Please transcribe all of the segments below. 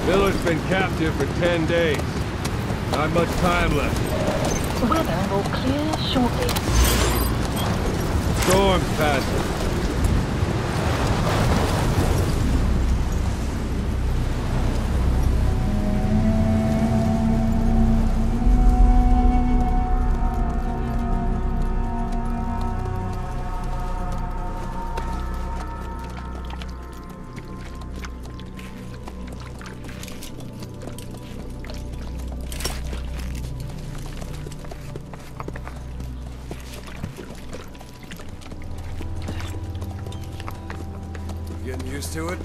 Miller's been captive for 10 days. Not much time left. Weather will clear shortly. Storm's passing. Getting used to it?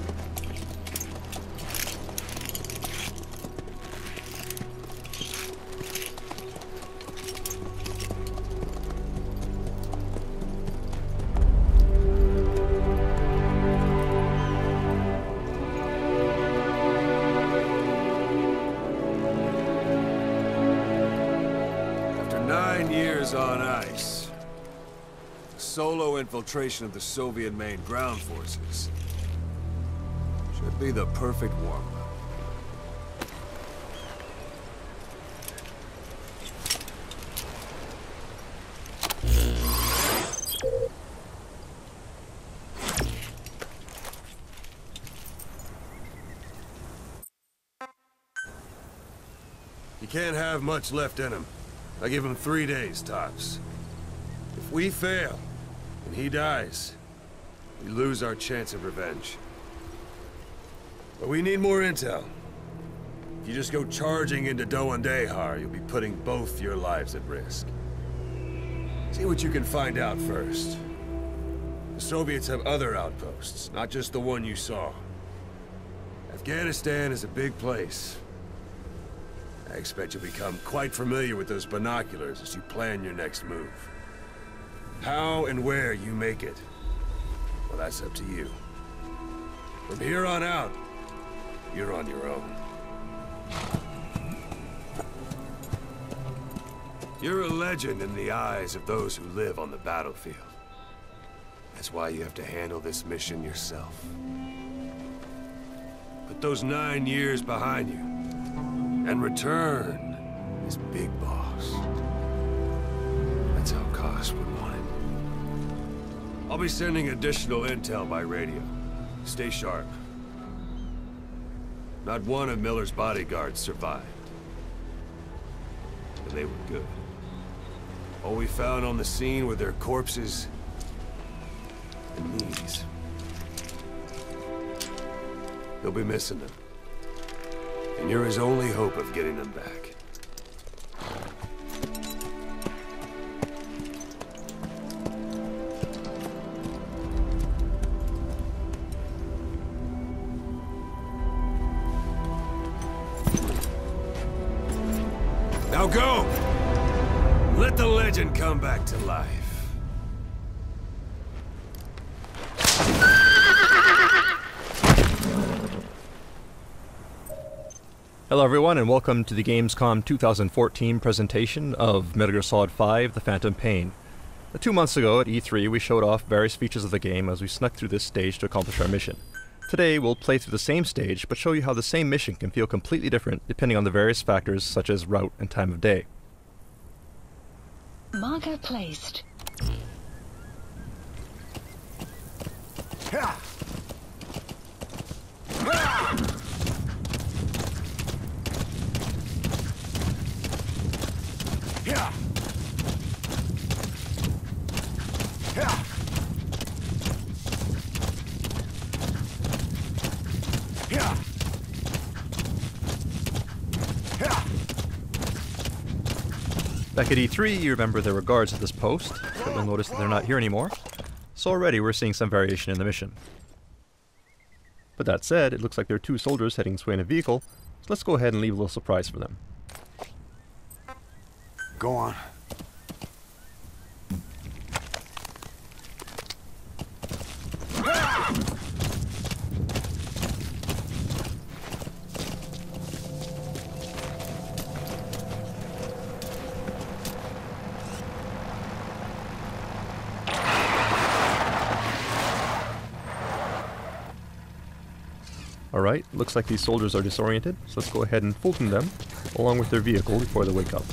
After 9 years on ice, solo infiltration of the Soviet main ground forces should be the perfect warm-up. He can't have much left in him. I give him 3 days, tops. If we fail, and he dies, we lose our chance of revenge. But we need more intel. If you just go charging into Dehar, you'll be putting both your lives at risk. See what you can find out first. The Soviets have other outposts, not just the one you saw. Afghanistan is a big place. I expect you'll become quite familiar with those binoculars as you plan your next move. How and where you make it, well, that's up to you. From here on out, you're on your own. You're a legend in the eyes of those who live on the battlefield. That's why you have to handle this mission yourself. Put those 9 years behind you, and return as Big Boss. That's how Koss would want it. I'll be sending additional intel by radio. Stay sharp. Not one of Miller's bodyguards survived. And they were good. All we found on the scene were their corpses and knees. They'll be missing them. And you're his only hope of getting them back. Now go! Let the legend come back to life. Hello everyone and welcome to the Gamescom 2014 presentation of Metal Gear Solid 5: The Phantom Pain. 2 months ago at E3 we showed off various features of the game as we snuck through this stage to accomplish our mission. Today we'll play through the same stage but show you how the same mission can feel completely different depending on the various factors such as route and time of day. Marker placed. Back at E3, you remember there were guards at this post, but you'll notice that they're not here anymore, so already we're seeing some variation in the mission. But that said, it looks like there are 2 soldiers heading this way in a vehicle, so let's go ahead and leave a little surprise for them. Go on. Alright, looks like these soldiers are disoriented, so let's go ahead and fulton them, along with their vehicle before they wake up.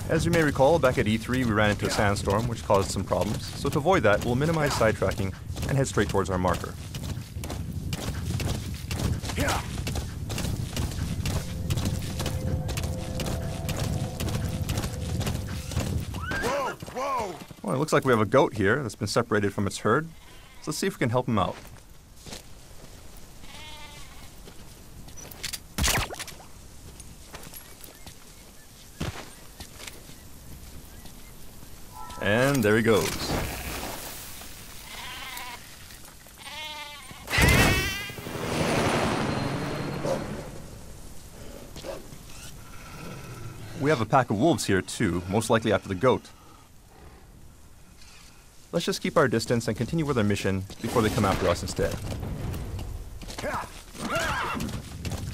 As you may recall, back at E3 we ran into a sandstorm which caused some problems, so to avoid that we'll minimize sidetracking and head straight towards our marker. Well, it looks like we have a goat here that's been separated from its herd, so let's see if we can help him out. And there he goes. We have a pack of wolves here too, most likely after the goat. Let's just keep our distance and continue with our mission before they come after us instead.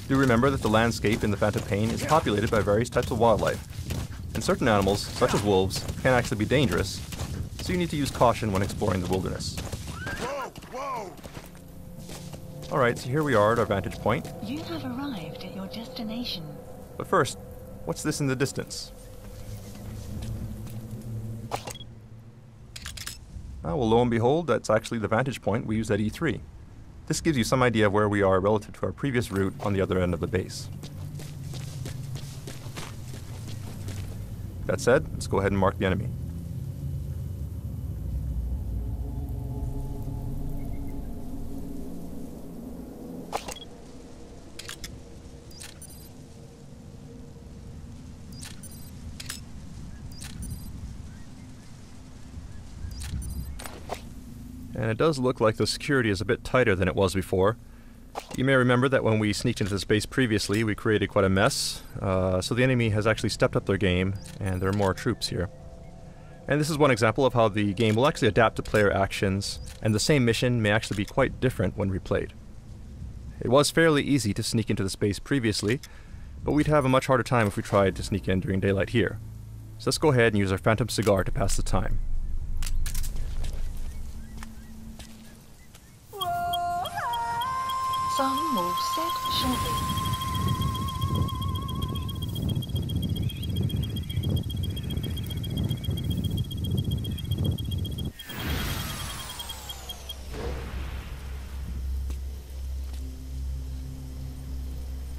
Do remember that the landscape in the Phantom Pain is populated by various types of wildlife. And certain animals, such as wolves, can actually be dangerous, so you need to use caution when exploring the wilderness. Alright, so here we are at our vantage point. You have arrived at your destination. But first, what's this in the distance? Well, lo and behold, that's actually the vantage point we used at E3. This gives you some idea of where we are relative to our previous route on the other end of the base. That said, let's go ahead and mark the enemy. And it does look like the security is a bit tighter than it was before. You may remember that when we sneaked into the space previously, we created quite a mess, so the enemy has actually stepped up their game, and there are more troops here. And this is one example of how the game will actually adapt to player actions, and the same mission may actually be quite different when replayed. It was fairly easy to sneak into the space previously, but we'd have a much harder time if we tried to sneak in during daylight here. So let's go ahead and use our Phantom Cigar to pass the time. Sun will set shortly.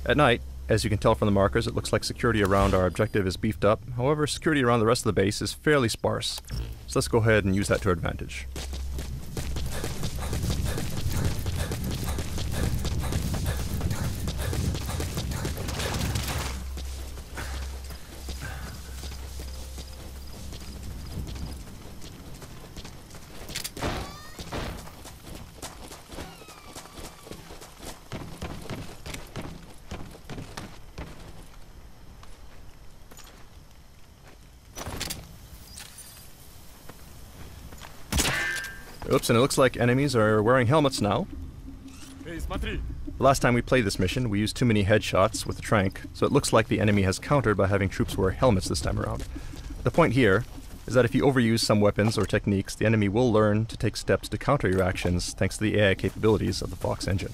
At night, as you can tell from the markers, it looks like security around our objective is beefed up. However, security around the rest of the base is fairly sparse. So let's go ahead and use that to our advantage. Oops, and it looks like enemies are wearing helmets now. The last time we played this mission, we used too many headshots with the trank, so it looks like the enemy has countered by having troops wear helmets this time around. The point here is that if you overuse some weapons or techniques, the enemy will learn to take steps to counter your actions thanks to the AI capabilities of the Fox engine.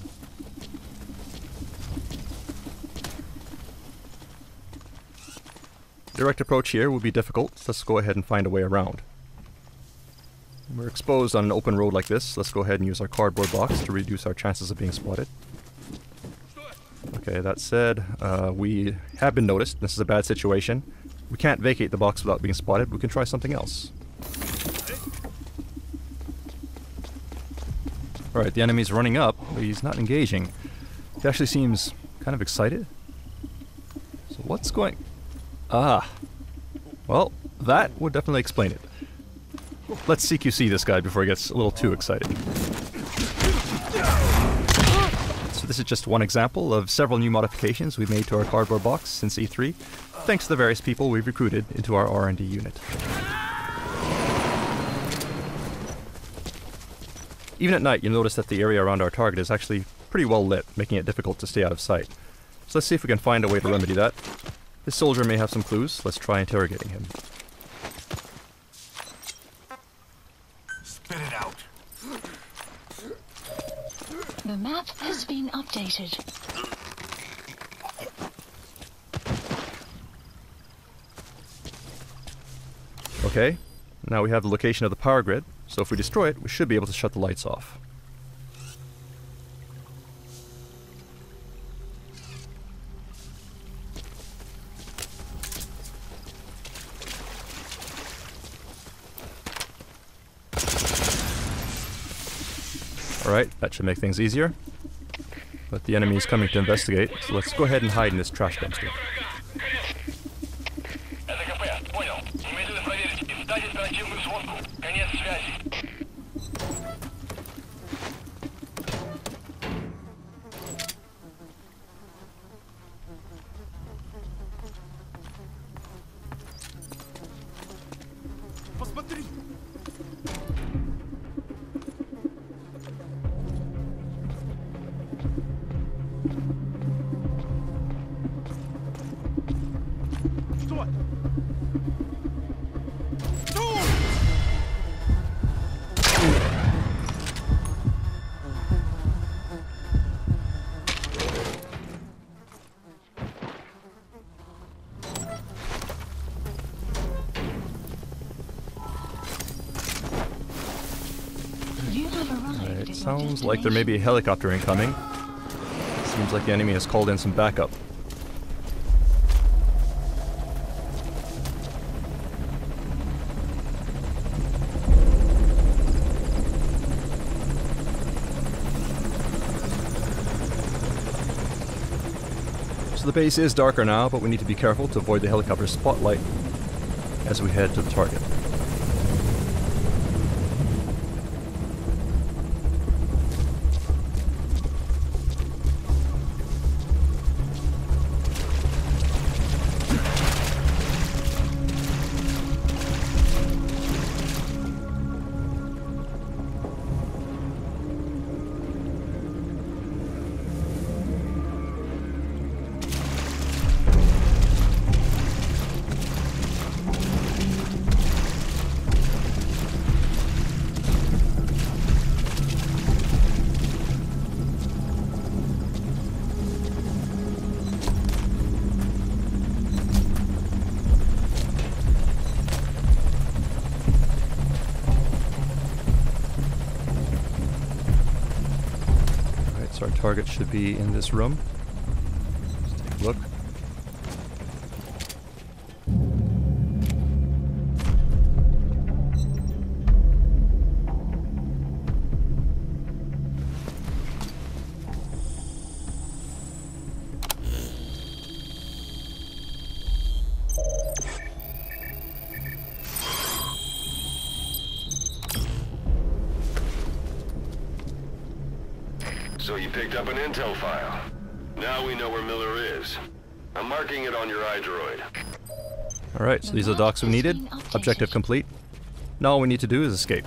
Direct approach here will be difficult, so let's go ahead and find a way around. We're exposed on an open road like this. Let's go ahead and use our cardboard box to reduce our chances of being spotted. Okay, that said, we have been noticed. This is a bad situation. We can't vacate the box without being spotted. We can try something else. Alright, the enemy's running up, but he's not engaging. He actually seems kind of excited. So what's going... Ah. Well, that would definitely explain it. Let's CQC this guy before he gets a little too excited. So this is just one example of several new modifications we've made to our cardboard box since E3. thanks to the various people we've recruited into our R&D unit. Even at night, you'll notice that the area around our target is actually pretty well lit, making it difficult to stay out of sight. So let's see if we can find a way to remedy that. This soldier may have some clues. Let's try interrogating him. Spit it out. The map has been updated. Okay, now we have the location of the power grid, so if we destroy it, we should be able to shut the lights off. Alright, that should make things easier. But the enemy is coming to investigate, so let's go ahead and hide in this trash dumpster. It sounds like there may be a helicopter incoming. Seems like the enemy has called in some backup. So the base is darker now, but we need to be careful to avoid the helicopter's spotlight as we head to the target. Our target should be in this room. Let's take a look. So you picked up an intel file. Now we know where Miller is. I'm marking it on your iDroid. Alright, so these are the docs we needed. Objective complete. Now all we need to do is escape.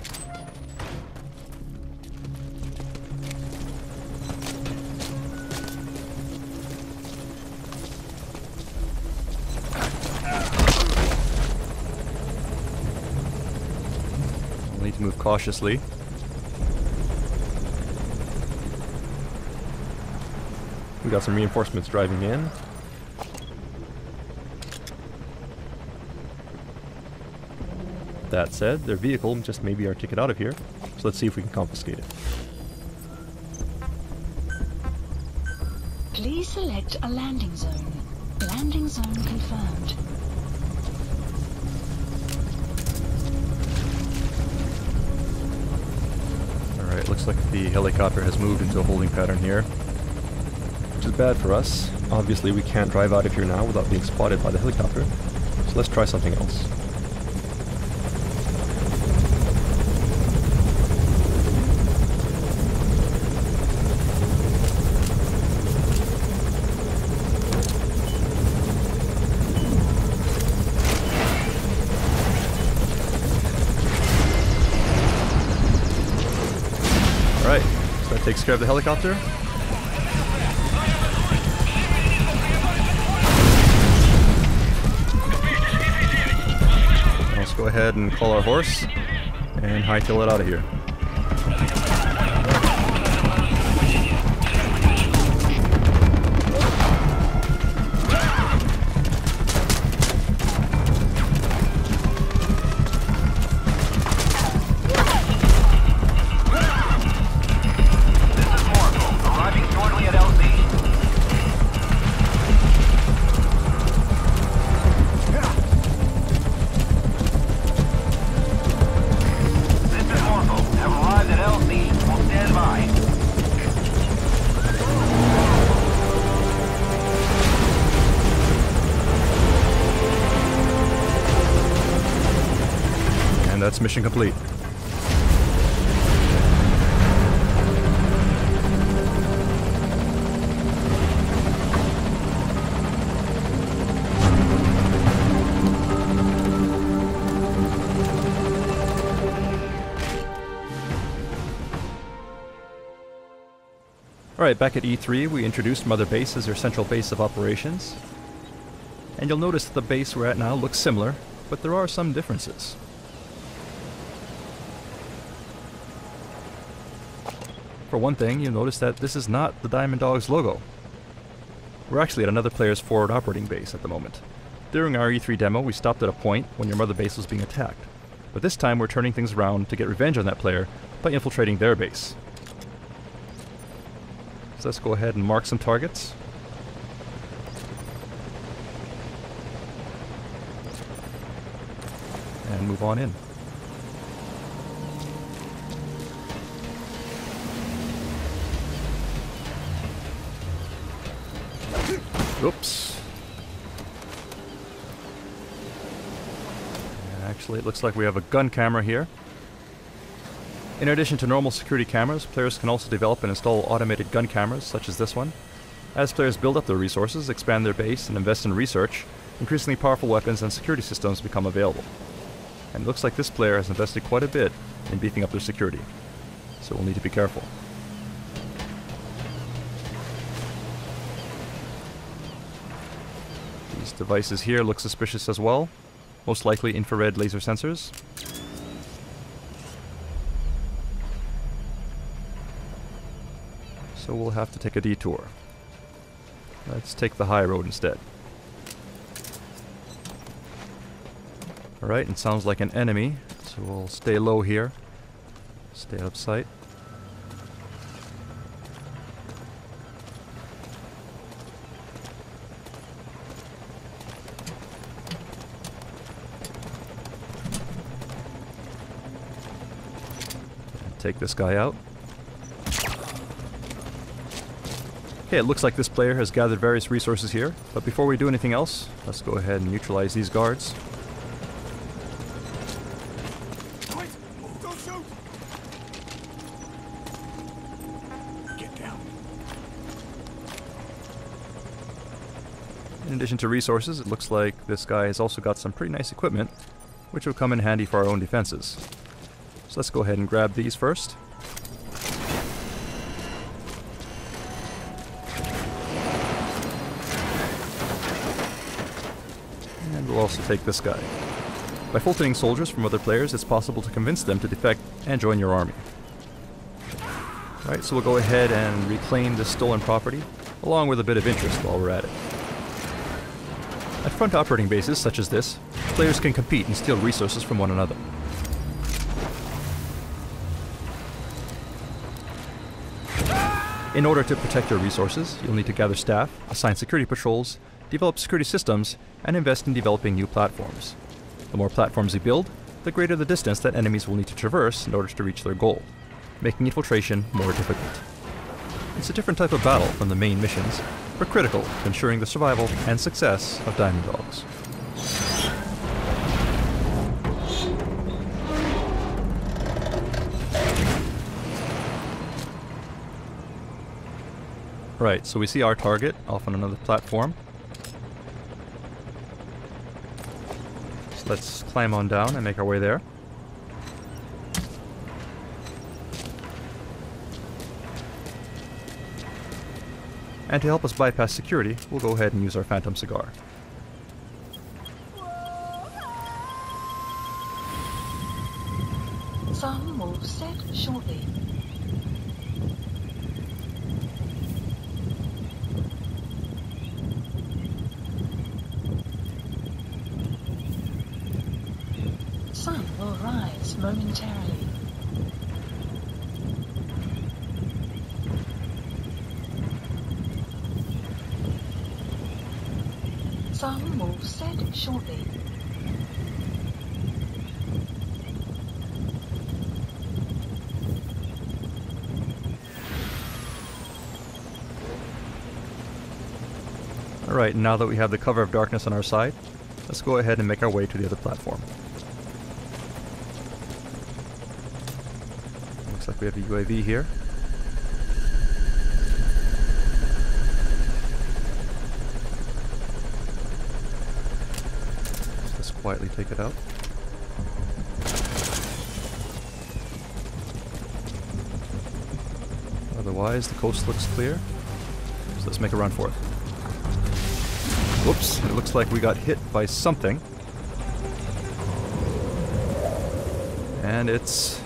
We'll need to move cautiously. We got some reinforcements driving in. That said, their vehicle just may be our ticket out of here, so let's see if we can confiscate it. Please select a landing zone. Landing zone confirmed. Alright, looks like the helicopter has moved into a holding pattern here, which is bad for us. Obviously we can't drive out of here now without being spotted by the helicopter, so let's try something else. takes care of the helicopter. Let's go ahead and call our horse and hightail it out of here. That's mission complete. Alright, back at E3 we introduced Mother Base as their central base of operations. And you'll notice that the base we're at now looks similar, but there are some differences. For one thing, you'll notice that this is not the Diamond Dogs logo. We're actually at another player's forward operating base at the moment. During our E3 demo, we stopped at a point when your Mother Base was being attacked. But this time we're turning things around to get revenge on that player by infiltrating their base. So let's go ahead and mark some targets. And move on in. Oops. Actually, it looks like we have a gun camera here. In addition to normal security cameras, players can also develop and install automated gun cameras, such as this one. As players build up their resources, expand their base, and invest in research, increasingly powerful weapons and security systems become available. And it looks like this player has invested quite a bit in beefing up their security, so we'll need to be careful. These devices here look suspicious as well, most likely infrared laser sensors. So we'll have to take a detour. Let's take the high road instead. Alright, it sounds like an enemy, so we'll stay low here. Stay out of sight. Take this guy out. Okay, it looks like this player has gathered various resources here, but before we do anything else, let's go ahead and neutralize these guards. Wait! Don't shoot! Get down. In addition to resources, it looks like this guy has also got some pretty nice equipment, which will come in handy for our own defenses. So let's go ahead and grab these first. And we'll also take this guy. By filtering soldiers from other players, it's possible to convince them to defect and join your army. Alright, so we'll go ahead and reclaim this stolen property, along with a bit of interest while we're at it. At front operating bases such as this, players can compete and steal resources from one another. In order to protect your resources, you'll need to gather staff, assign security patrols, develop security systems, and invest in developing new platforms. The more platforms you build, the greater the distance that enemies will need to traverse in order to reach their goal, making infiltration more difficult. It's a different type of battle from the main missions, but critical to ensuring the survival and success of Diamond Dogs. Right, so we see our target off on another platform. So let's climb on down and make our way there. And to help us bypass security, we'll go ahead and use our Phantom cigar. Sun will set shortly. Sun will rise momentarily. Sun will set shortly. Alright, now that we have the cover of darkness on our side, let's go ahead and make our way to the other platform. Looks like we have a UAV here. Let's quietly take it out. Otherwise, the coast looks clear. So let's make a run for it. Whoops, it looks like we got hit by something. And it's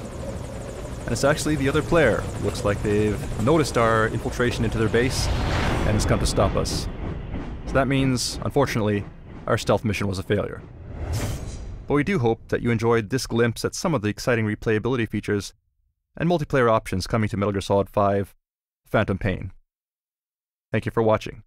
actually the other player. Looks like they've noticed our infiltration into their base and has come to stop us. So that means, unfortunately, our stealth mission was a failure. But we do hope that you enjoyed this glimpse at some of the exciting replayability features and multiplayer options coming to Metal Gear Solid 5: Phantom Pain. Thank you for watching.